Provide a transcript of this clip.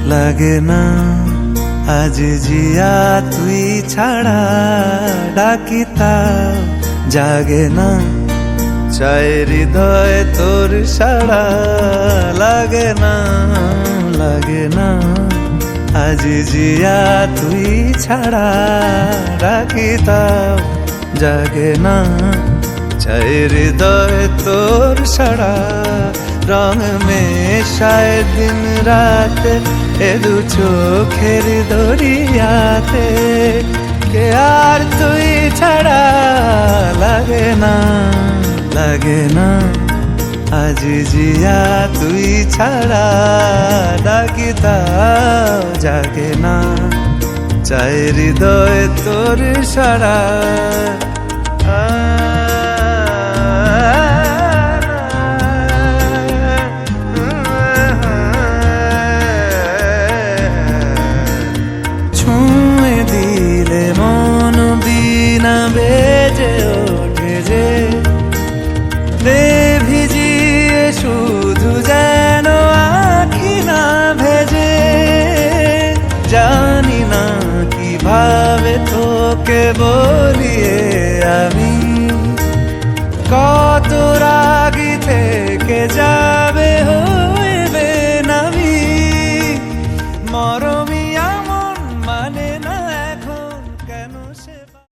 লাগে না আজ জিয়া তুই ছাড়া ডাকিতা জাগে না চাই হৃদয় তোর সাড়া লাগে না আজ জিয়া তুই ছাড়া ডাকিতা জাগে না চাই হৃদয় তোর সাড়া রং মেশায় দিন রাত এ দু চোখের দরিয়াতে কে আর তুই ছাড়া লাগে না আজ জিয়া তুই ছাড়া ডাকিতা জাগে না চাই হৃদয় তোর সাড়া বেজে ওঠে যে দে ভিজিয়ে শুধু যেন আখি না ভেজে জানি না কিভাবে তোকে বলিয়ে আমি কত রাগি থেকে যাবে